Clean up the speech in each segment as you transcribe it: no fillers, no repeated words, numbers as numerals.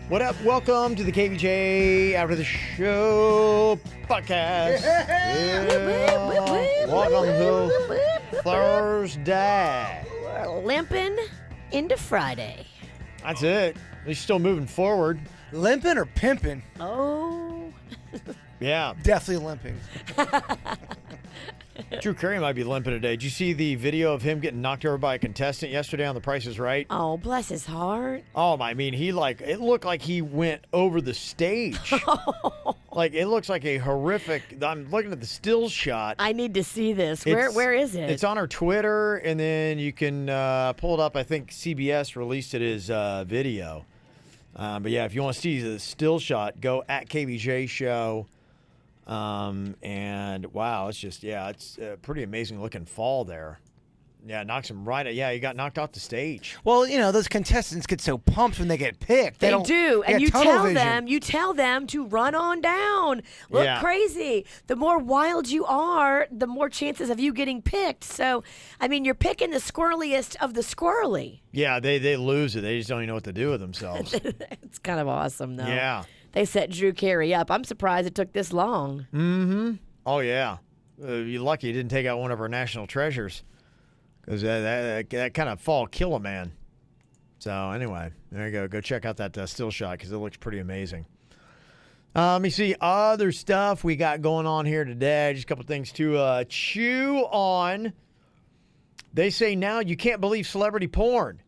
What up? Welcome to the KVJ After the Show podcast. Welcome to Thursday. We're limping into Friday. That's it. They're still moving forward. Limping or pimping? Oh. Yeah. Definitely limping. Drew Carey might be limping today. Did you see the video of him getting knocked over by a contestant yesterday on The Price is Right? Oh, bless his heart. Oh, I mean, it looked like he went over the stage. Like, it looks like a horrific, I'm looking at the still shot. I need to see this. Where is it? It's on her Twitter, and then you can pull it up. I think CBS released it as video. But yeah, if you want to see the still shot, go at KVJ Show. And wow, it's a pretty amazing looking fall there. Yeah, knocks him right. He got knocked off the stage. Well, you know, those contestants get so pumped when they get picked. They do, and you tell vision. them to run on down. Look crazy. The more wild you are, the more chances of you getting picked. So, I mean, you're picking the squirreliest of the squirrely. Yeah, they lose it. They just don't even know what to do with themselves. It's kind of awesome, though. Yeah. They set Drew Carey up. I'm surprised it took this long. Mm-hmm. Oh, yeah. You're lucky you didn't take out one of our national treasures. Because that kind of fall kill a man. So, anyway, there you go. Go check out that still shot because it looks pretty amazing. Let me see other stuff we got going on here today. Just a couple things to chew on. They say now you can't believe celebrity porn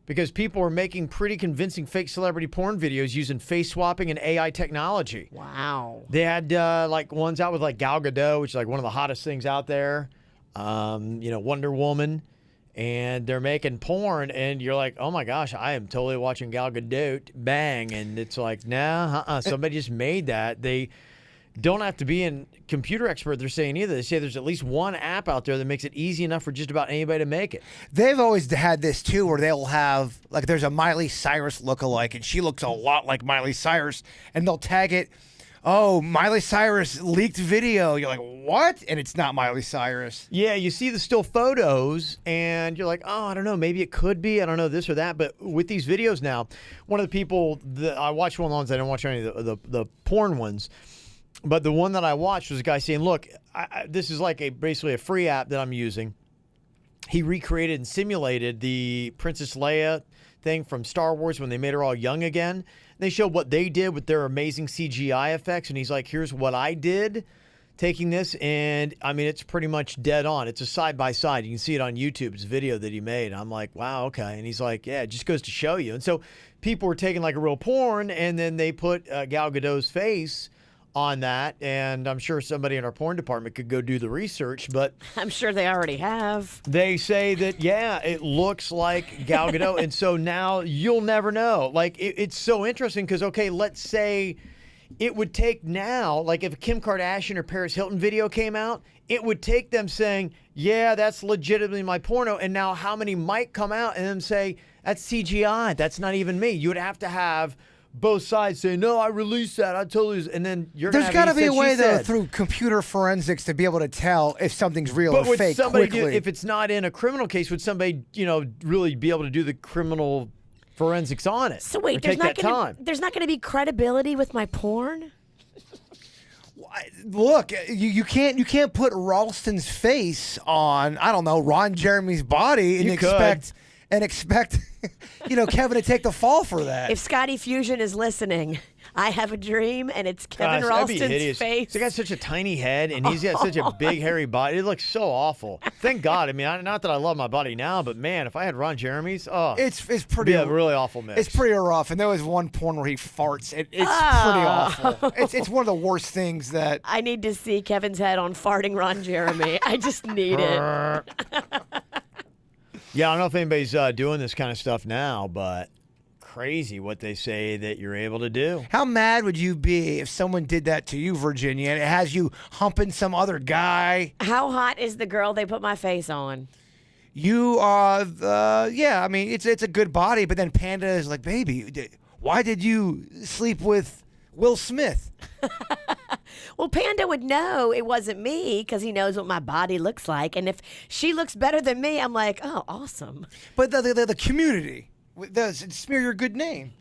because people are making pretty convincing fake celebrity porn videos using face swapping and AI technology. Wow. They had like ones out with like Gal Gadot, which is like one of the hottest things out there. Wonder Woman, and they're making porn, and you're like, oh my gosh, I am totally watching Gal Gadot bang, and it's like, nah, somebody just made that. They don't have to be a computer expert, they're saying either. They say there's at least one app out there that makes it easy enough for just about anybody to make it. They've always had this, too, where they'll have, like, there's a Miley Cyrus lookalike, and she looks a lot like Miley Cyrus, and they'll tag it, oh, Miley Cyrus leaked video. You're like, what? And it's not Miley Cyrus. Yeah, you see the still photos, and you're like, oh, I don't know, maybe it could be. I don't know, this or that. But with these videos now, one of the people that I watched one of the ones, I didn't watch any of the porn ones, but the one that I watched was a guy saying, look, this is like basically a free app that I'm using. He recreated and simulated the Princess Leia thing from Star Wars when they made her all young again. They showed what they did with their amazing CGI effects, and he's like, here's what I did taking this, and I mean, it's pretty much dead on. It's a side-by-side. You can see it on YouTube. It's a video that he made. I'm like, wow, okay. And he's like, yeah, it just goes to show you. And so people were taking like a real porn, and then they put Gal Gadot's face on that, and I'm sure somebody in our porn department could go do the research, but I'm sure they already have. They say that, yeah, it looks like Gal Gadot, and so now you'll never know. Like, it's so interesting because, okay, let's say it would take now, like if a Kim Kardashian or Paris Hilton video came out, it would take them saying, yeah, that's legitimately my porno, and now how many might come out and then say, that's CGI, that's not even me. You would have to have both sides say, no, I released that, I totally, and then you're There's got to be a way, though, through computer forensics to be able to tell if something's real or fake quickly. If it's not in a criminal case, would somebody, really be able to do the criminal forensics on it? So wait, there's not going to be credibility with my porn? Look, you can't put Ralston's face on, I don't know, Ron Jeremy's body and expect Kevin to take the fall for that. If Scotty Fusion is listening, I have a dream, and it's Kevin Ralston's face. He's got such a tiny head, and he's got such a big, hairy body. It looks so awful. Thank God. I mean, not that I love my body now, but man, if I had Ron Jeremy's, it's pretty. A really awful mix. It's pretty rough. And there was one porn where he farts. It's pretty awful. It's one of the worst things that. I need to see Kevin's head on farting Ron Jeremy. I just need it. Yeah, I don't know if anybody's doing this kind of stuff now, but crazy what they say that you're able to do. How mad would you be if someone did that to you, Virginia, and it has you humping some other guy? How hot is the girl they put my face on? You are I mean, it's a good body, but then Panda is like, baby, why did you sleep with Will Smith? Well, Panda would know it wasn't me because he knows what my body looks like. And if she looks better than me, I'm like, oh, awesome. But the community, smear your good name.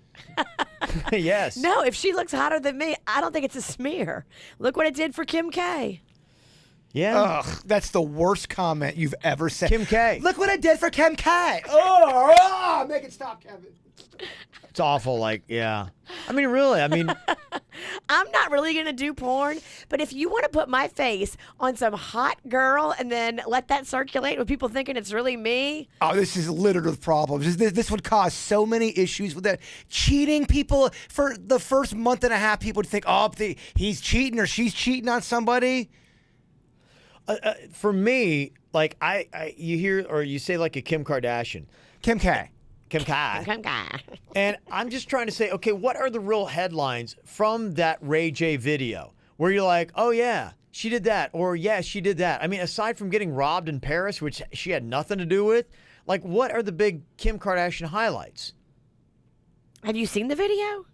Yes. No, if she looks hotter than me, I don't think it's a smear. Look what it did for Kim K. Yeah. Ugh, that's the worst comment you've ever said. Kim K. Look what I did for Kim K. Oh, make it stop, Kevin. It's awful. Like, yeah. I mean, really. I mean, I'm not really going to do porn, but if you want to put my face on some hot girl and then let that circulate with people thinking it's really me. Oh, this is littered with problems. This would cause so many issues with that. Cheating people for the first month and a half, people would think, oh, he's cheating or she's cheating on somebody. for me, like you hear or you say like a Kim Kardashian. Kim K. Kim Kai. And I'm just trying to say, okay, what are the real headlines from that Ray J video where you're like, oh, yeah, she did that, or yeah, she did that. I mean, aside from getting robbed in Paris, which she had nothing to do with, like, what are the big Kim Kardashian highlights? Have you seen the video?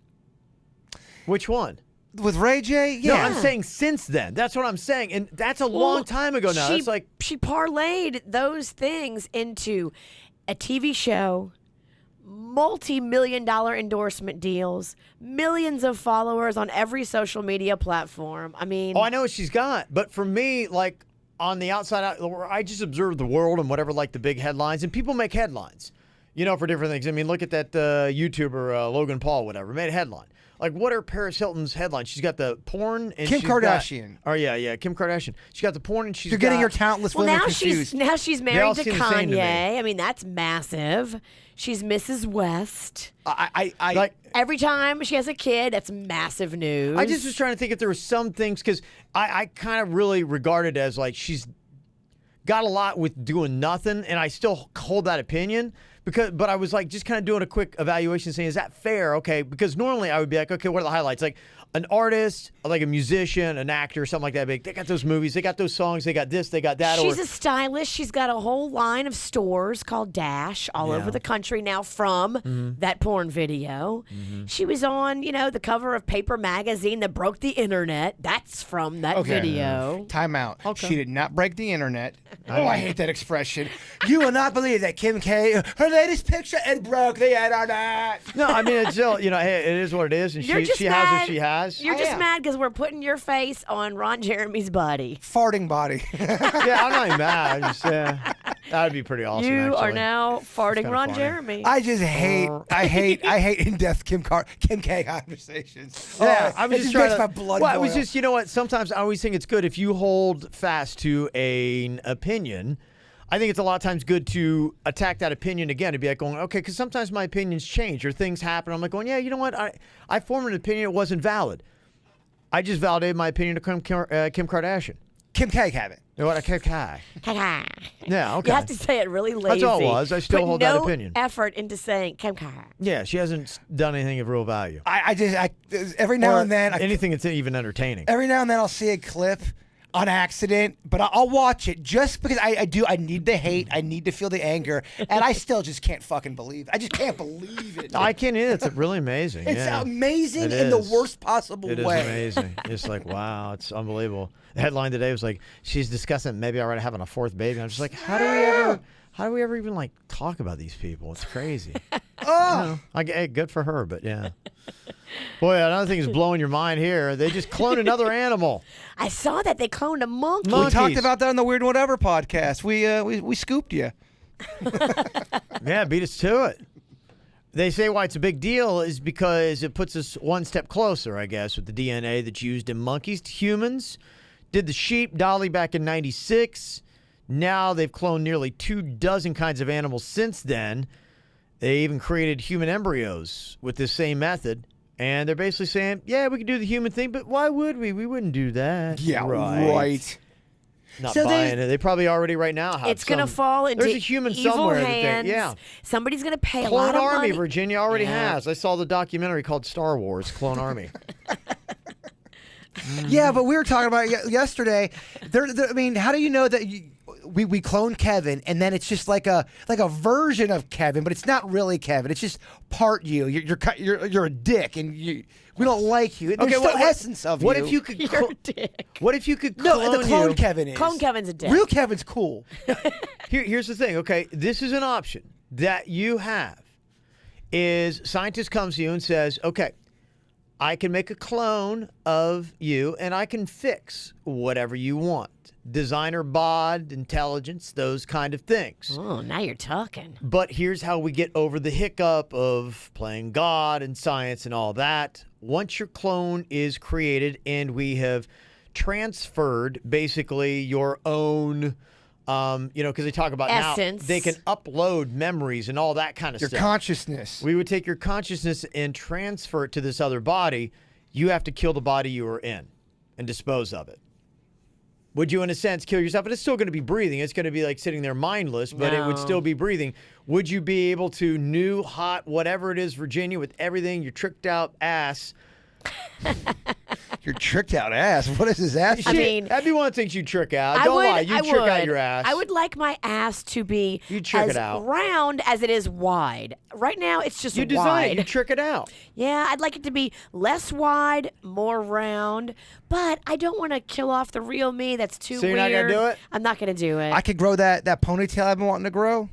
Which one? With Ray J? Yeah. No, I'm saying since then. That's what I'm saying. And that's a long time ago now. That's like she parlayed those things into a TV show, multi-million-dollar endorsement deals, millions of followers on every social media platform. I mean, oh, I know what she's got. But for me, like on the outside, I just observe the world and whatever, like the big headlines. And people make headlines, you know, for different things. I mean, look at that YouTuber, Logan Paul, whatever, made a headline. Like, what are Paris Hilton's headlines? She's got the porn and Kim Kardashian. Kim Kardashian. She's got the porn and she's You're getting your talentless women confused. Now she's married to seem the same to me. Kanye. I mean, that's massive. She's Mrs. West. I like. Every time she has a kid, that's massive news. I just was trying to think if there were some things, because I kind of really regard it as like she's got a lot with doing nothing, and I still hold that opinion. But I was like just kind of doing a quick evaluation saying, is that fair? Okay, because normally I would be like, okay, what are the highlights? Like an artist, like a musician, an actor, something like that. They got those movies, they got those songs, they got this, they got that. She's a stylist. She's got a whole line of stores called Dash all over the country now from that porn video. She was on, the cover of Paper Magazine that broke the internet. That's from that video. Time out. Okay. She did not break the internet. Oh, I hate that expression. You will not believe that Kim K, her latest picture, and broke the internet. No, I mean, it's still, hey, it is what it is, and she has what she has. You're just mad because we're putting your face on Ron Jeremy's body. Farting body. Yeah, I'm not even mad. I just, that would be pretty awesome. You are actually. now farting Ron funny. Jeremy. I just hate, I hate in-depth Kim K conversations. Yeah, Oh, I was it just trying makes to. my blood Well, it boil. was just, you know what? Sometimes I always think it's good if you hold fast to an opinion. I think it's a lot of times good to attack that opinion again, to be like going, okay, because sometimes my opinions change or things happen. I'm like going, yeah, you know what? I formed an opinion, it wasn't valid. I just validated my opinion to Kim Kardashian. Kim K, Kevin. You know what? Kim K. Yeah, okay. You have to say it really lazy. That's all it was. I still Put hold no that opinion. effort into saying Kim K. Yeah, she hasn't done anything of real value. I every now Or and then, anything that's even entertaining. every now and then I'll see a clip on accident, but I'll watch it just because I need the hate, I need to feel the anger, and I still just can't fucking believe it. I just can't believe it. I can't either. It's really amazing. It's yeah. amazing It in the is. worst possible It is way. amazing. It's like, wow, it's unbelievable. The headline today was like, she's discussing maybe already having a fourth baby. I'm just like, how do we ever even like talk about these people? It's crazy. Oh, Hey, good for her, but yeah. Boy, another thing is blowing your mind here. They just cloned another animal. I saw that they cloned a monkey. we Monkeys. talked about that on the Weird Whatever podcast. We scooped you. Yeah, beat us to it. They say why it's a big deal is because it puts us one step closer, I guess, with the DNA that's used in monkeys to humans. Did the sheep Dolly back in 96. Now they've cloned nearly 24 kinds of animals since then. They even created human embryos with this same method. And they're basically saying, yeah, we can do the human thing, but why would we? We wouldn't do that. Yeah, right. Not So buying it. They probably already right now have It's going to some- fall into There's a human evil somewhere that hands. yeah. Somebody's going to pay a Clone lot of Army, money. Virginia already Yeah. has. I saw the documentary called Star Wars, Clone Army. Yeah, but we were talking about it yesterday. I mean, how do you know that we clone Kevin and then it's just like a version of Kevin, but it's not really Kevin. It's just part you. You're a dick and we don't like you. There's still essence of what you. if you could You're a dick. What if you could clone No, the clone you? Kevin is. Clone Kevin's a dick. Real Kevin's cool. Here's the thing, okay? This is an option that you have. is scientist comes to you and says, okay, I can make a clone of you and I can fix whatever you want. Designer bod, intelligence, those kind of things. Oh, now you're talking. But here's how we get over the hiccup of playing God and science and all that. Once your clone is created and we have transferred basically your own, because they talk about essence. Now they can upload memories and all that kind of Your stuff. consciousness. We would take your consciousness and transfer it to this other body. You have to kill the body you were in and dispose of it. Would you, in a sense, kill yourself? But it's still going to be breathing. It's going to be like sitting there mindless, but it would still be breathing. Would you be able to, new, hot, whatever it is, Virginia, with everything, your tricked out ass? Your tricked out ass. What is his ass? I mean, that'd be one of the things you trick out. Don't lie. You trick out your ass. I would like my ass to be as round as it is wide. Right now, it's just you design wide. it. You trick it out. Yeah, I'd like it to be less wide, more round. But I don't want to kill off the real me. That's too weird. So you're not going to do it? I'm not going to do it. I could grow that ponytail I've been wanting to grow.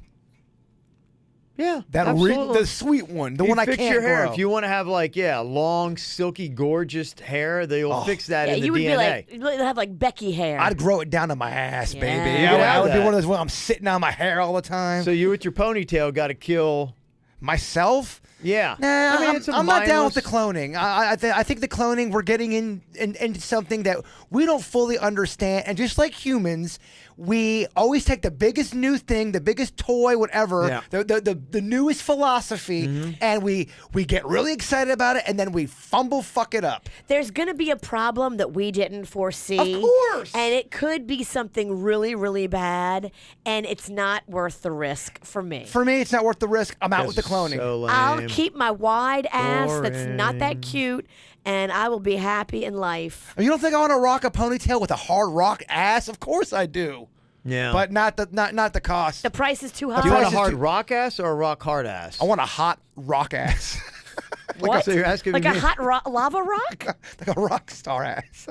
Yeah, the sweet one, the one I can't fix your hair. grow. If you want to have long, silky, gorgeous hair, they will fix that in the you would DNA. be like, you'd have like Becky hair. I'd grow it down to my ass, baby. Yeah. I would be one of those where I'm sitting on my hair all the time. So you with your ponytail got to kill myself? Yeah. Nah, I mean, I'm not down with the cloning. I think the cloning, we're getting into something that we don't fully understand. And just like humans, we always take the biggest new thing, the biggest toy, whatever, the newest philosophy, and we get really excited about it, and then we fuck it up. There's going to be a problem that we didn't foresee. Of course. And it could be something really, really bad, and it's not worth the risk for me. For me, it's not worth the risk. I'm out with the cloning. So lame. I'll keep my wide ass that's not that Boring. cute, and I will be happy in life. You don't think I want to rock a ponytail with a hard rock ass? Of course I do. Yeah. But not the cost. The price is too high. Do you want a price is hard too- rock ass or a rock hard ass? I want a hot rock ass. What? So you're asking like me? a hot lava rock? Like a rock star ass.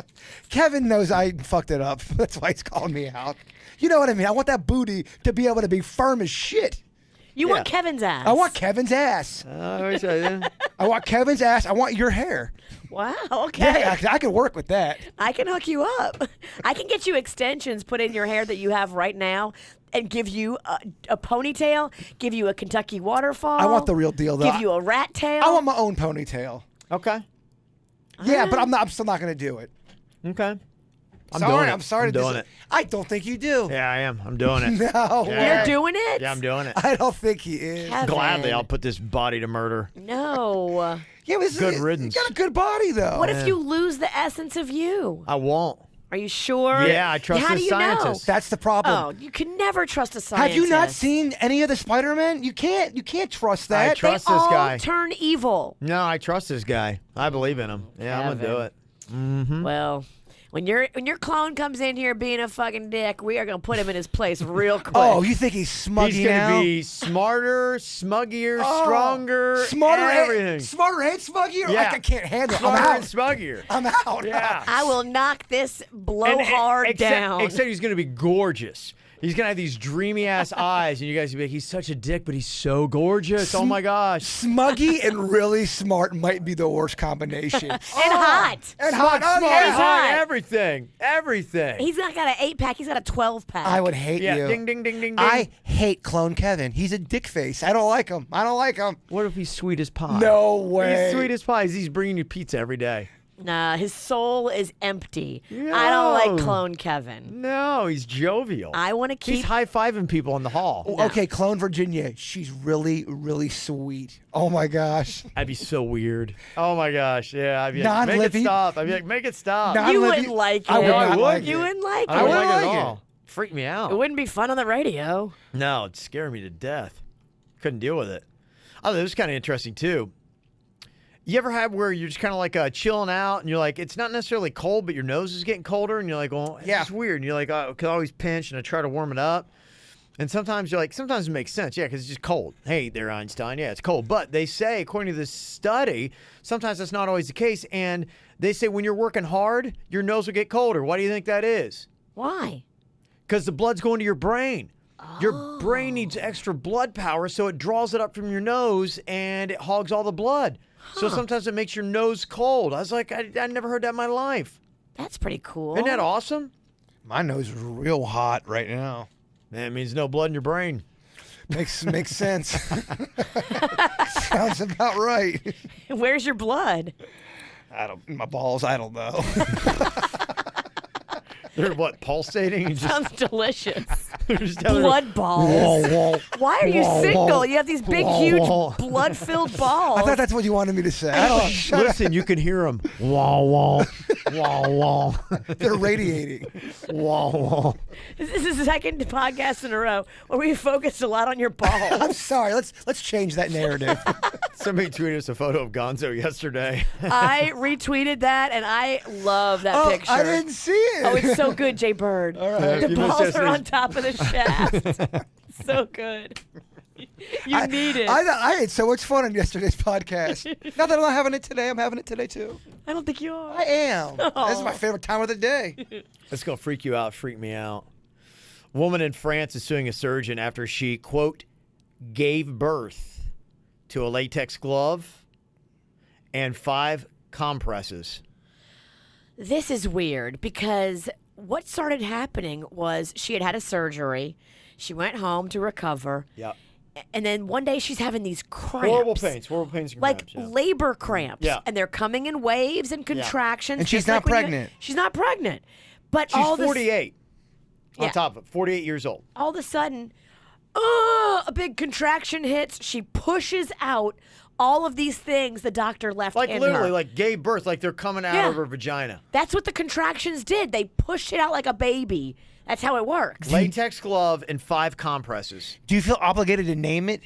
Kevin knows I fucked it up. That's why he's calling me out. You know what I mean? I want that booty to be able to be firm as shit. You want Kevin's ass? I want Kevin's ass. I want Kevin's ass. I want your hair. Wow, okay. Yeah, I can work with that. I can hook you up. I can get you extensions put in your hair that you have right now and give you a ponytail, give you a Kentucky waterfall. I want the real deal, though. Give you a rat tail. I want my own ponytail. Okay. Yeah, but I'm still not going to do it. Okay. I'm sorry. doing it. I don't think you do. Yeah, I am. I'm doing it. No Yeah. way. You're doing it? Yeah, I'm doing it. I don't think he is. Kevin. Gladly, I'll put this body to murder. No. Yeah, but Good riddance. You got a good body, though. What if you lose the essence of you? I won't. Are you sure? Yeah, I trust How the do you scientist. That's the problem. know? Oh, you can never trust a scientist. Have you not seen any of the Spider-Man? You can't trust that. I trust They this all guy. turn evil. No, I trust this guy. I believe in him. Yeah, I'm gonna do it. Well, when your clone comes in here being a fucking dick, we are gonna put him in his place real quick. Oh, you think he's smuggy He's gonna now? be smarter, smuggier, Oh, stronger, smarter, everything. smarter and smuggier. Yeah. I can't handle it. Smarter I'm and out. smuggier. I'm out. Yeah. I will knock this blowhard down. Except he's gonna be gorgeous. He's gonna have these dreamy ass eyes, and you guys will be like, he's such a dick, but he's so gorgeous. Oh my gosh. Smuggy and really smart might be the worst combination. And hot. And hot. Oh, Smart, yeah. hot. everything. He's not got an 8-pack. He's got a 12-pack. I would hate Yeah, you. ding, ding, ding, ding, ding. I hate Clone Kevin. He's a dick face. I don't like him. What if he's sweet as pie? No way. He's sweet as pie. He's bringing you pizza every day. Nah, his soul is empty. I don't like No. Clone Kevin. No, he's jovial. I want to keep. He's high-fiving people in the hall. Oh, okay, Clone Virginia. She's really, really sweet. Oh my gosh. That'd be so weird. Oh my gosh, yeah. I'd be like, make it Non-living- stop. I'd be like, make it stop. Non- You I'd wouldn't be- like it. I would No, I not would. like You it. wouldn't like I it. wouldn't wouldn't like it like at it. all. Freak me out. It wouldn't be fun on the radio. No, it'd scare me to death. Couldn't deal with it. Oh, it was kind of interesting too. You ever had where you're just kind of like chilling out and you're like, it's not necessarily cold, but your nose is getting colder and you're like, well, Yeah. it's weird. And you're like, oh, I could always pinch and I try to warm it up. And sometimes you're like, sometimes it makes sense. Yeah, because it's just cold. Hey there, Einstein. Yeah, it's cold. But they say, according to this study, sometimes that's not always the case. And they say when you're working hard, your nose will get colder. Why do you think that is? Why? Because the blood's going to your brain. Your brain needs extra blood power, so it draws it up from your nose and it hogs all the blood. So sometimes it makes your nose cold. I was like, I never heard that in my life. That's pretty cool. Isn't that awesome? My nose is real hot right now. Man, it means no blood in your brain. Makes sense. Sounds about right. Where's your blood? My balls, I don't know. They're what, pulsating? Sounds delicious. Just down there. Blood balls. Why are you single? You have these big, huge, blood-filled balls. I thought that's what you wanted me to say. I don't Listen, you can hear them. Wah, wah, wah, wah. They're radiating. Wah, wah. This is the second podcast in a row where we focused a lot on your balls. I'm sorry. Let's change that narrative. Somebody tweeted us a photo of Gonzo yesterday. I retweeted that, and I love that picture. I didn't see it. Oh, it's so good, Jay Bird. All right. The You missed balls are yesterday's- on top of the shaft. So good. You need it. I had so much fun on yesterday's podcast. Not that I'm not having it today. I'm having it today too. I don't think you are. I am. Oh. This is my favorite time of the day. It's going to freak you out, freak me out. Woman in France is suing a surgeon after she, quote, gave birth to a latex glove and 5 compresses. This is weird because what started happening was she had a surgery. She went home to recover. Yep. And then one day she's having these cramps. Horrible pains and Like cramps. Yeah. labor cramps. Yeah. And they're coming in waves and contractions. And she's just not like when pregnant. she's not pregnant. But She's all this, 48 on Yeah. top of it, 48 years old. all of a sudden, a big contraction hits. She pushes out all of these things the doctor left Like in literally, her. like gave birth, like they're coming out Yeah. of her vagina. That's what the contractions did. They pushed it out like a baby. That's how it works. Latex glove and 5 compresses. Do you feel obligated to name it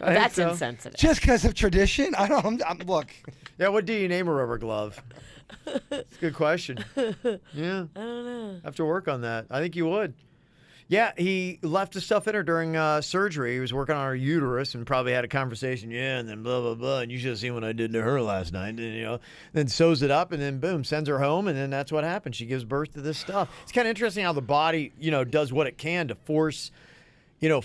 I think That's so. insensitive. just because of tradition? I don't. Look, Yeah, what do you name a rubber glove? It's a good question. Yeah. I don't know. Have to work on that. I think you would. Yeah, he left the stuff in her during surgery. He was working on her uterus and probably had a conversation. Yeah, and then blah, blah, blah. And you should have seen what I did to her last night. And, then sews it up and then, boom, sends her home. And then that's what happens. She gives birth to this stuff. It's kind of interesting how the body, does what it can to force,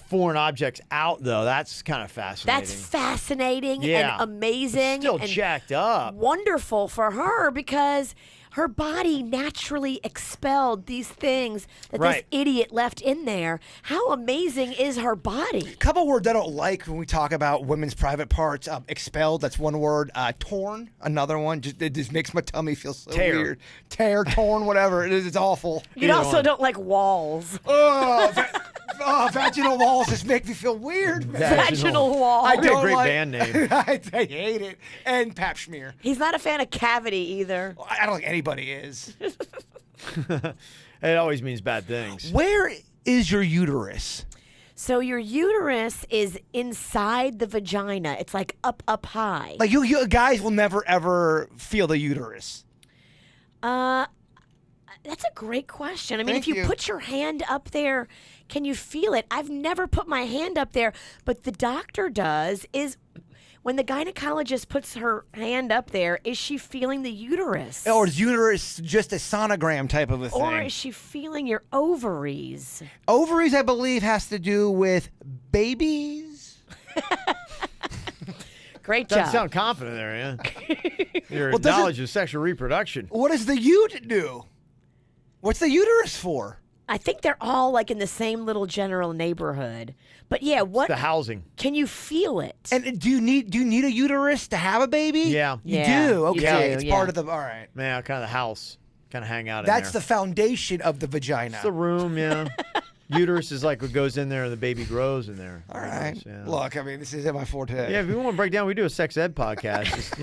foreign objects out, though. That's kind of fascinating. That's fascinating Yeah. and amazing. Still and jacked up. wonderful for her because her body naturally expelled these things that Right. this idiot left in there. How amazing is her body? couple words I don't like when we talk about women's private parts. Expelled. That's one word. Torn. Another one. It just makes my tummy feel so Tear. weird. Tear, torn, whatever. It is. It's awful. You Either also one. don't like walls. Vaginal walls just make me feel weird. Vaginal wall. I That'd be a don't great like- band name. I hate it. And pap smear. He's not a fan of cavity either. I don't think anybody is. It always means bad things. Where is your uterus? So your uterus is inside the vagina. It's like up high. Like you guys will never ever feel the uterus. That's a great question. I mean, Thank if you you. put your hand up there, can you feel it? I've never put my hand up there, but the doctor does. Is when the gynecologist puts her hand up there, is she feeling the uterus? Or is uterus just a sonogram type of a thing? Or is she feeling your ovaries? Ovaries, I believe, has to do with babies. Great Doesn't job. sound confident there, yeah. Your Well, does it- knowledge of sexual reproduction. What does the ut do? What's the uterus for? I think they're all like in the same little general neighborhood. But yeah, what The housing. can you feel it? And do you need a uterus to have a baby? Yeah. You Yeah, do. you Okay, do, it's yeah. part of the. All right. Man, kind of the house. Kind of hang out in That's there. the foundation of the vagina. It's the room, yeah. Uterus is like what goes in there and the baby grows in there. All right. Yeah. Look, I mean, this is my forte. Yeah, if you want to break down, we do a sex ed podcast. Just,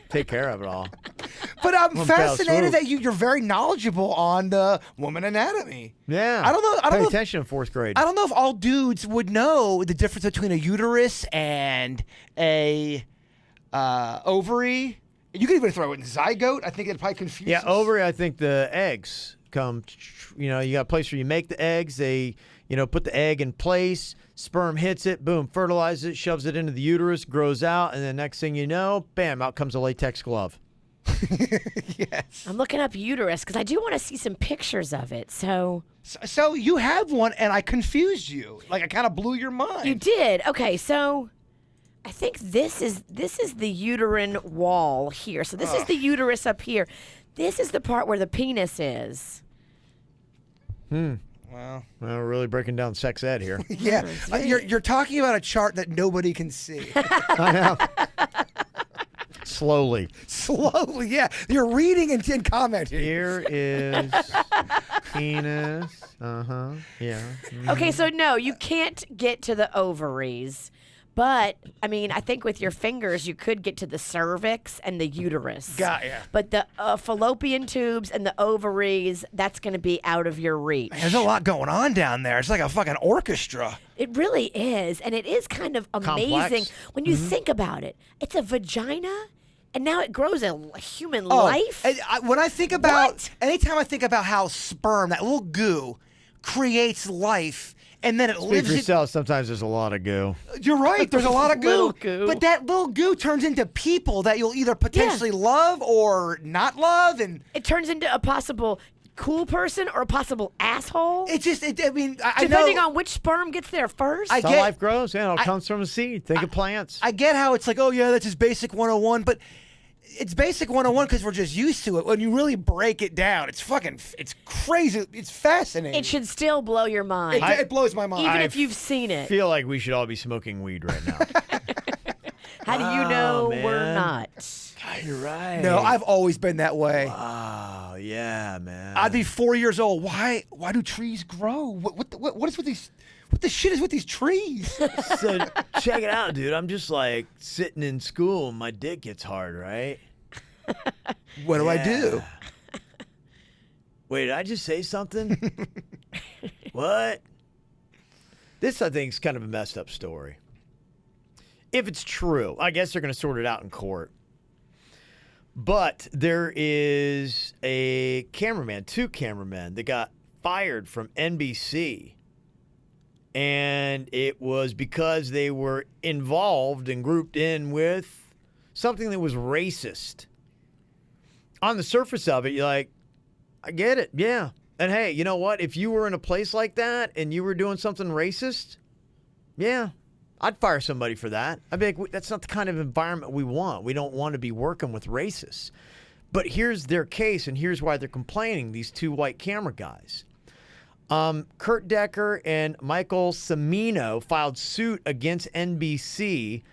take care of it all. But I'm One fell fascinated swoop. that you're very knowledgeable on the woman anatomy. Yeah. I don't know- I don't Pay know if- attention in 4th grade. I don't know if all dudes would know the difference between a uterus and a ovary. You could even throw it in zygote. I think it'd probably confuse. Yeah, us. ovary, I think the eggs come, you got a place where you make the eggs. They, put the egg in place. Sperm hits it, boom, fertilizes it, shoves it into the uterus, grows out, and then next thing you know, bam, out comes a latex glove. Yes. I'm looking up uterus because I do want to see some pictures of it. So you have one, and I confused you. Like I kind of blew your mind. You did. Okay, so I think this is the uterine wall here. So this is the uterus up here. This is the part where the penis is. Well, we're really breaking down sex ed here. yeah. You're talking about a chart that nobody can see. I know. Slowly. Slowly, yeah. You're reading and commenting. Here is penis. Uh-huh. Yeah. Okay, so no, you can't get to the ovaries. But, I mean, I think with your fingers, you could get to the cervix and the uterus. Got ya. But the fallopian tubes and the ovaries, that's going to be out of your reach. There's a lot going on down there. It's like a fucking orchestra. It really is. And it is kind of amazing Complex. when you think about it. It's a vagina, and now it grows a human life. And when I think about, What? anytime I think about how sperm, that little goo, creates life, and then it Speak lives for in. yourself. Sometimes there's a lot of goo. You're right. There's a lot of goo. Little goo. But that little goo turns into people that you'll either potentially love or not love, and It turns into a possible cool person or a possible asshole. it just. I mean, I Depending know. on which sperm gets there first. I How get- life grows. Yeah, it all comes from a seed. Think of plants. I get how it's like, oh yeah, that's just basic 101, but it's basic 101 because we're just used to it. When you really break it down, it's crazy. It's fascinating. it should still blow your mind. It blows my mind. even if you've seen it. feel like we should all be smoking weed right now. How do you know we're man. not? God, you're right. No, I've always been that way. Oh, yeah, man. I'd be 4 years old. Why do trees grow? What is with these? What the shit is with these trees? So check it out, dude. I'm just like sitting in school and my dick gets hard, right? What do I do? Wait, did I just say something? What? This, I think, is kind of a messed up story. If it's true, I guess they're going to sort it out in court. But there is a cameraman, 2 cameramen, that got fired from NBC. And it was because they were involved and grouped in with something that was racist. On the surface of it, you're like, I get it, yeah. And hey, you know what? If you were in a place like that and you were doing something racist, yeah, I'd fire somebody for that. I'd be like, that's not the kind of environment we want. We don't want to be working with racists. But here's their case, and here's why they're complaining, these 2 white camera guys. Kurt Decker and Michael Cimino filed suit against NBC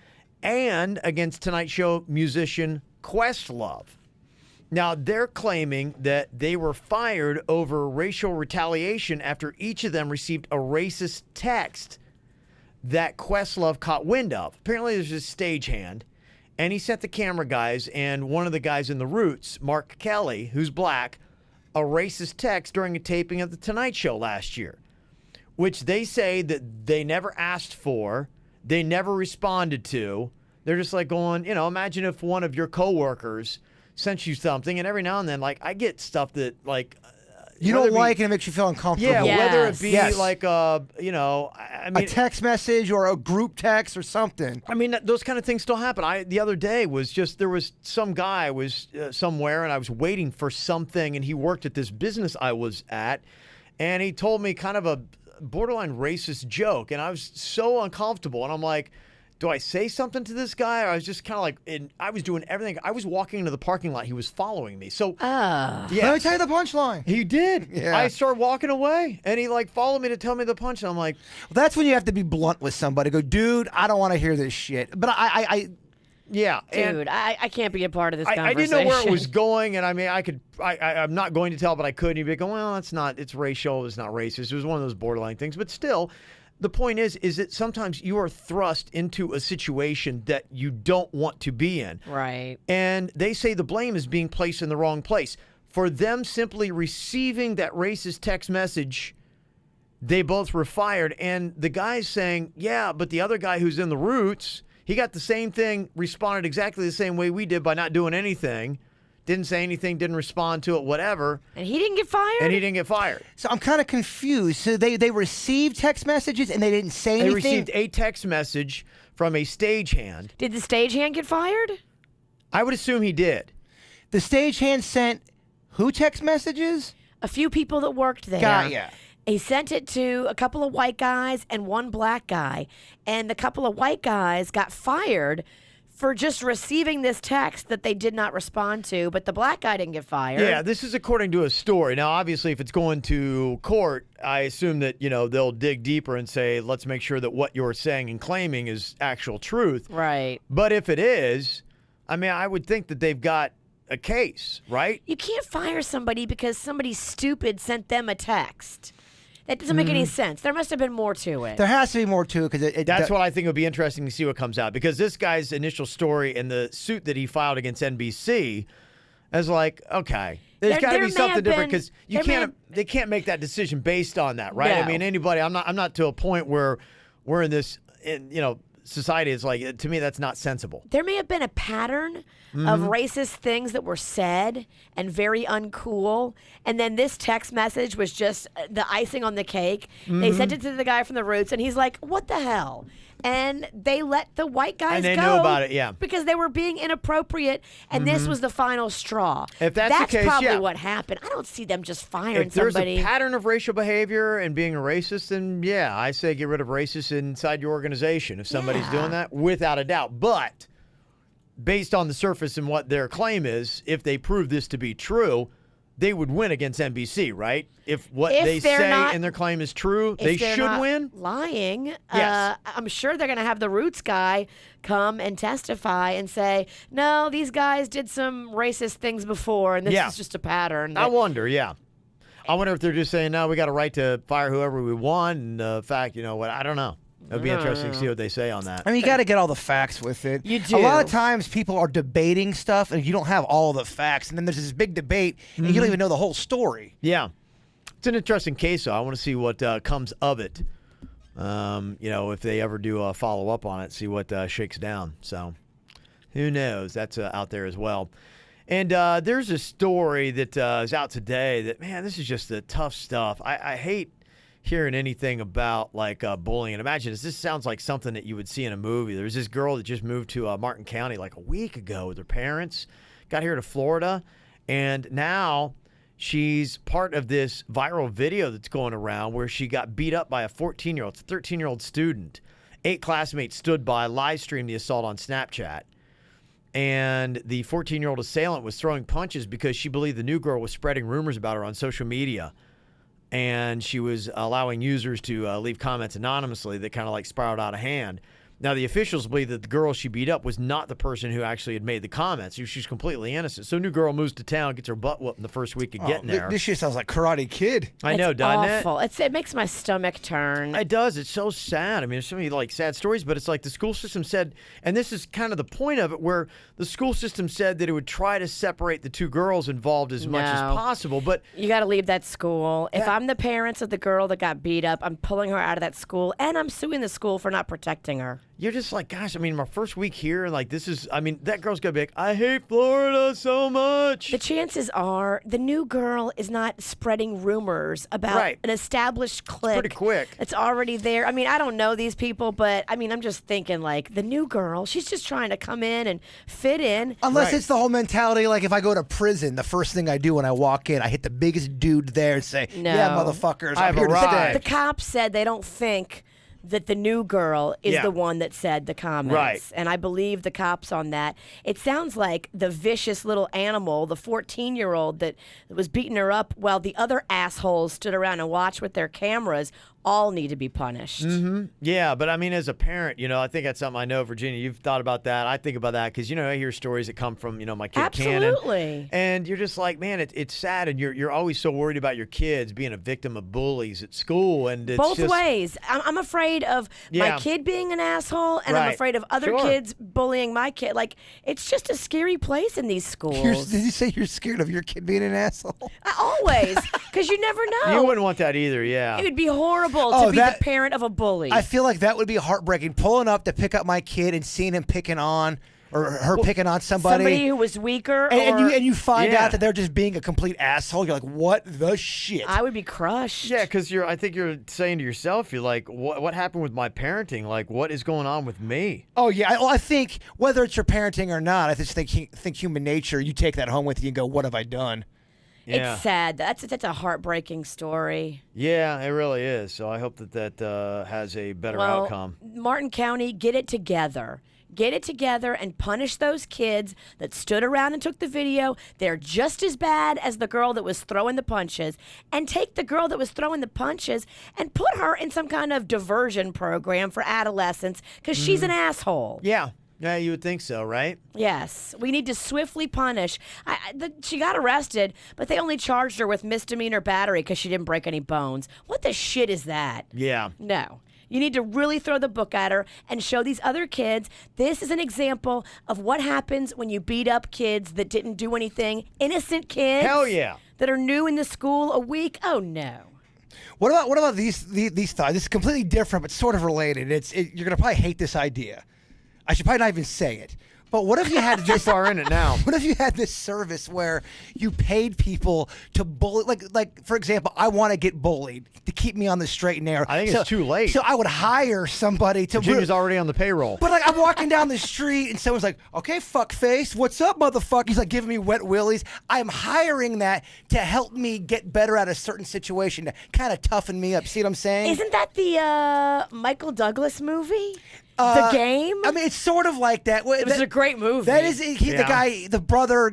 and against Tonight Show musician Questlove. Now, they're claiming that they were fired over racial retaliation after each of them received a racist text that Questlove caught wind of. Apparently, there's a stagehand, and he sent the camera guys and one of the guys in the Roots, Mark Kelly, who's black, a racist text during a taping of The Tonight Show last year, which they say that they never asked for, they never responded to. They're just like going, imagine if one of your coworkers sent you something, and every now and then, like, I get stuff that, like, You don't like it, and it makes you feel uncomfortable. yeah, Yes. whether it be Yes. like I mean, A text message or a group text or something. I mean, those kind of things still happen. The other day was just, there was some guy was somewhere, and I was waiting for something, and he worked at this business I was at, and he told me kind of a borderline racist joke, and I was so uncomfortable, and I'm like, do I say something to this guy? Or I was just kind of like, I was doing everything. I was walking into the parking lot. He was following me. So, Let me tell you the punchline. he did. Yeah. I started walking away, and he like followed me to tell me the punch. And I'm like, That's when you have to be blunt with somebody. Go, dude, I don't want to hear this shit. But I yeah. and Dude, I can't be a part of this I conversation. didn't know where it was going, and I mean, I'm not going to tell, but I could. And he'd be like, well, it's racial, it's not racist. It was one of those borderline things. But still, the point is that sometimes you are thrust into a situation that you don't want to be in. Right. And they say the blame is being placed in the wrong place. For them simply receiving that racist text message, they both were fired. And the guy's saying, yeah, but the other guy who's in the Roots, he got the same thing, responded exactly the same way we did by not doing anything. Didn't say anything, didn't respond to it, whatever. And he didn't get fired? And he didn't get fired. So I'm kind of confused. So they received text messages and they didn't say They anything? received a text message from a stagehand. Did the stagehand get fired? I would assume he did. The stagehand sent who text messages? A few people that worked there. Got ya. He sent it to a couple of white guys and one black guy. And the couple of white guys got fired for just receiving this text that they did not respond to, but the black guy didn't get fired. Yeah, this is according to a story. Now, obviously, if it's going to court, I assume that, they'll dig deeper and say, let's make sure that what you're saying and claiming is actual truth. Right. But if it is, I would think that they've got a case, right? You can't fire somebody because somebody stupid sent them a text. That doesn't make any sense. There must have been more to it. There has to be more to it because That's what I think would be interesting to see what comes out, because this guy's initial story and the suit that he filed against NBC is like, okay, there's got to be something different, because they can't make that decision based on that, right? No. Anybody. I'm not to a point where we're in this, society is like, to me, that's not sensible. There may have been a pattern of racist things that were said and very uncool. And then this text message was just the icing on the cake. They sent it to the guy from the Roots, and he's like, what the hell? And they let the white guys go. And they knew about it, yeah. Because they were being inappropriate, and this was the final straw. If that's the case, probably yeah. what happened. I don't see them just firing If there's somebody. a pattern of racial behavior and being a racist, then yeah, I say get rid of racists inside your organization if somebody's doing that, without a doubt. But based on the surface and what their claim is, if they prove this to be true, they would win against NBC, right? If what they say and their claim is true, they should win. Lying. Yes. I'm sure they're going to have the Roots guy come and testify and say, no, these guys did some racist things before, and this is just a pattern. I wonder, yeah. I wonder if they're just saying, no, we got a right to fire whoever we want. And the fact, what, I don't know. It'll be interesting to see what they say on that. You got to get all the facts with it. You do. A lot of times people are debating stuff and you don't have all the facts. And then there's this big debate and you don't even know the whole story. Yeah. It's an interesting case, though. I want to see what comes of it. If they ever do a follow-up on it, see what shakes down. So who knows? That's out there as well. And there's a story that is out today that, man, this is just the tough stuff. I hate hearing anything about bullying. Imagine this sounds like something that you would see in a movie. There's this girl that just moved to Martin County like a week ago with her parents, got here to Florida, and now she's part of this viral video that's going around where she got beat up by a 14-year-old, 13-year-old student. 8 classmates stood by, live streamed the assault on Snapchat. And the 14-year-old assailant was throwing punches because she believed the new girl was spreading rumors about her on social media. And she was allowing users to leave comments anonymously that kind of spiraled out of hand. Now, the officials believe that the girl she beat up was not the person who actually had made the comments. She's completely innocent. So, new girl moves to town, gets her butt whooped in the first week of getting there. This shit sounds like Karate Kid. I know, doesn't awful. It makes my stomach turn. It does. It's so sad. There's so many sad stories, but it's like the school system said, and this is kind of the point of it, where the school system said that it would try to separate the two girls involved as much as possible. But you got to leave that school. If I'm the parents of the girl that got beat up, I'm pulling her out of that school, and I'm suing the school for not protecting her. You're just like, gosh, my first week here, this is, that girl's going to be like, I hate Florida so much. The chances are the new girl is not spreading rumors about an established clique. It's pretty quick. It's already there. I don't know these people, but, I'm just thinking, the new girl, she's just trying to come in and fit in. Unless it's the whole mentality, if I go to prison, the first thing I do when I walk in, I hit the biggest dude there and say, yeah, motherfuckers, I'm here to stay. The cops said they don't think that the new girl is the one that said the comments. Right. And I believe the cops on that. It sounds like the vicious little animal, the 14-year-old that was beating her up while the other assholes stood around and watched with their cameras, all need to be punished. Mm-hmm. Yeah, but as a parent, I think that's something I know, Virginia, you've thought about that. I think about that because, I hear stories that come from, my kid Absolutely. Cannon. And you're just like, man, it's sad. And you're always so worried about your kids being a victim of bullies at school. And it's both ways. I'm afraid of my kid being an asshole, and I'm afraid of other kids bullying my kid. It's just a scary place in these schools. Did you say you're scared of your kid being an asshole? Always, because you never know. You wouldn't want that either, yeah. It would be horrible to be the parent of a bully. I feel like that would be heartbreaking. Pulling up to pick up my kid and seeing him picking on or her picking on somebody. Somebody who was weaker. And you find Yeah. out that they're just being a complete asshole. You're like, what the shit? I would be crushed. Yeah, because I think you're saying to yourself, you're like, what happened with my parenting? Like, what is going on with me? Oh yeah, I think whether it's your parenting or not, I just think human nature. You take that home with you and go, "What have I done?" Yeah. It's sad. That's a heartbreaking story. Yeah, it really is. So I hope that has a better outcome. Martin County, get it together. Get it together and punish those kids that stood around and took the video. They're just as bad as the girl that was throwing the punches. And take the girl that was throwing the punches and put her in some kind of diversion program for adolescents because she's an asshole. Yeah. Yeah, you would think so, right? Yes, we need to swiftly punish. She got arrested, but they only charged her with misdemeanor battery because she didn't break any bones. What the shit is that? Yeah. No. You need to really throw the book at her and show these other kids this is an example of what happens when you beat up kids that didn't do anything. Innocent kids. Hell yeah. That are new in the school a week. Oh, no. What about these thoughts? This is completely different, but sort of related. You're gonna probably hate this idea. I should probably not even say it. But what if you had Too far in it now. What if you had this service where you paid people to bully? Like for example, I want to get bullied to keep me on the straight and narrow. I think it's too late. So I would hire somebody to. Virginia's already on the payroll. But like I'm walking down the street and someone's like, "Okay, fuckface, what's up, motherfucker?" He's like giving me wet willies. I'm hiring that to help me get better at a certain situation to kind of toughen me up. See what I'm saying? Isn't that the Michael Douglas movie? The Game? I mean, it's sort of like that. It was a great movie. That is, the brother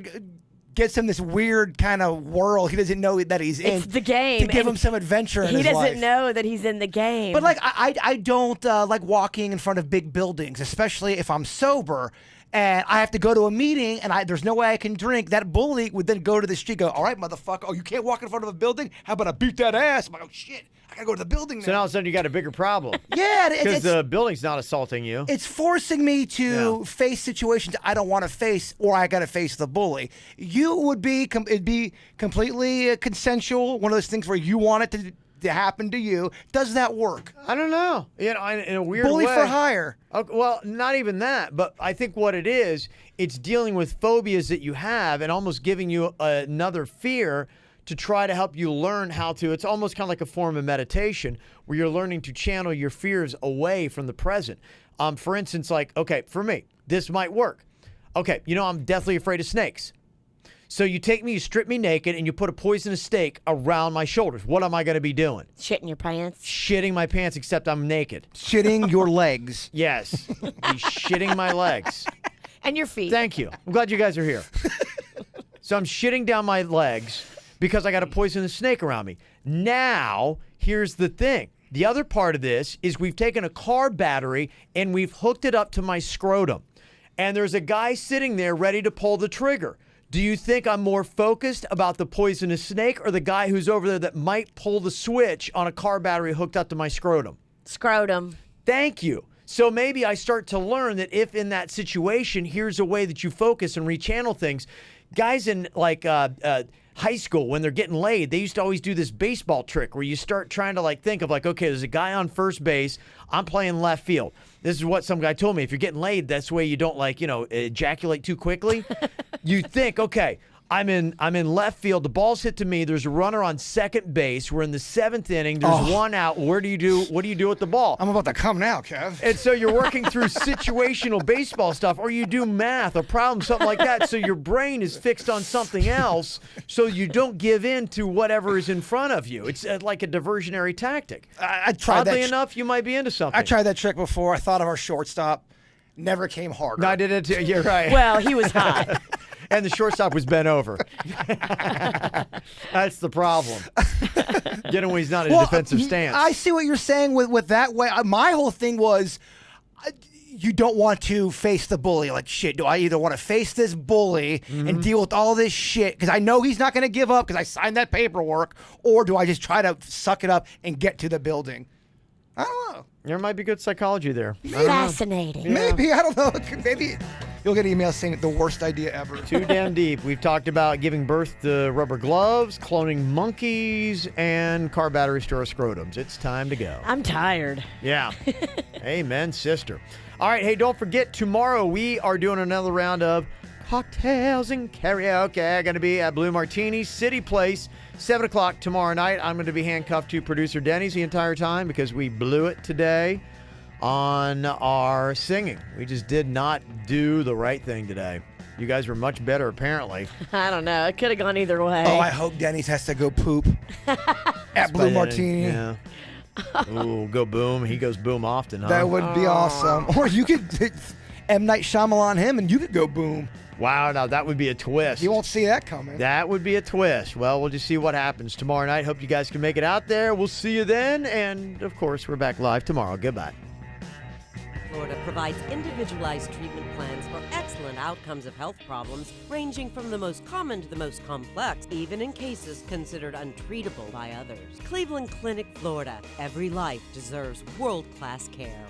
gets him this weird kind of world he doesn't know that he's in. It's The Game. To give him some adventure in He his doesn't life. know that he's in the game. But like, I don't like walking in front of big buildings, especially if I'm sober. And I have to go to a meeting, and there's no way I can drink. That bully would then go to the street, go, "All right, motherfucker. Oh, you can't walk in front of a building? How about I beat that ass?" I'm like, "Oh shit, I gotta go to the building now." So now all of a sudden you got a bigger problem. Yeah, Because the building's not assaulting you. it's forcing me to face situations I don't want to face, or I got to face the bully. You would be, it'd be completely consensual. One of those things where you want it to happen to you. Does that work? I don't know. In a weird Bully way. for hire. Okay, well, not even that, but I think what it is, it's dealing with phobias that you have and almost giving you another fear to try to help you learn how to. It's almost kind of like a form of meditation where you're learning to channel your fears away from the present. For instance, like, okay, for me, this might work. Okay, I'm deathly afraid of snakes. So you take me, you strip me naked, and you put a poisonous snake around my shoulders. What am I going to be doing? Shitting your pants. Shitting my pants, except I'm naked. Shitting your legs. Yes. Be shitting my legs. And your feet. Thank you. I'm glad you guys are here. So I'm shitting down my legs because I got a poisonous snake around me. Now, here's the thing. The other part of this is we've taken a car battery and we've hooked it up to my scrotum. And there's a guy sitting there ready to pull the trigger. Do you think I'm more focused about the poisonous snake or the guy who's over there that might pull the switch on a car battery hooked up to my scrotum? Scrotum. Thank you. So maybe I start to learn that if in that situation, here's a way that you focus and rechannel things. Guys in like high school, when they're getting laid, they used to always do this baseball trick where you start trying to like think of like, okay, there's a guy on first base. I'm playing left field. This is what some guy told me. If you're getting laid, that's the way you don't like, ejaculate too quickly. You think, okay, I'm in left field. The ball's hit to me. There's a runner on second base. We're in the seventh inning. There's one out. What do you do with the ball? I'm about to come now, Kev. And so you're working through situational baseball stuff, or you do math, a problem, something like that. So your brain is fixed on something else, so you don't give in to whatever is in front of you. It's like a diversionary tactic. I tried that. Oddly enough, you might be into something. I tried that trick before. I thought of our shortstop. Never came harder. No, I did it too. You're right. Well, he was hot. And the shortstop was bent over. That's the problem. Get him when he's not in a defensive stance. I see what you're saying with that way. My whole thing was, you don't want to face the bully. Like, shit, do I either want to face this bully and deal with all this shit, because I know he's not going to give up because I signed that paperwork, or do I just try to suck it up and get to the building? I don't know. There might be good psychology there. Fascinating. Maybe, I don't know. Maybe you'll get emails saying the worst idea ever. Too damn deep. We've talked about giving birth to rubber gloves, cloning monkeys, and car batteries to our scrotums. It's time to go. I'm tired. Yeah. Amen, sister. All right, hey, don't forget, tomorrow we are doing another round of cocktails and karaoke. Going to be at Blue Martini City Place, 7 o'clock tomorrow night. I'm going to be handcuffed to producer Denny's the entire time because we blew it today on our singing. We just did not do the right thing today. You guys were much better, apparently. I don't know. It could have gone either way. Oh, I hope Denny's has to go poop at Blue Martini. Yeah. Ooh, go boom. He goes boom often, huh? That would be awesome. Or you could M. Night Shyamalan him and you could go boom. Wow, now that would be a twist. You won't see that coming. That would be a twist. Well, we'll just see what happens tomorrow night. Hope you guys can make it out there. We'll see you then. And, of course, we're back live tomorrow. Goodbye. Florida provides individualized treatment plans for excellent outcomes of health problems, ranging from the most common to the most complex, even in cases considered untreatable by others. Cleveland Clinic, Florida. Every life deserves world-class care.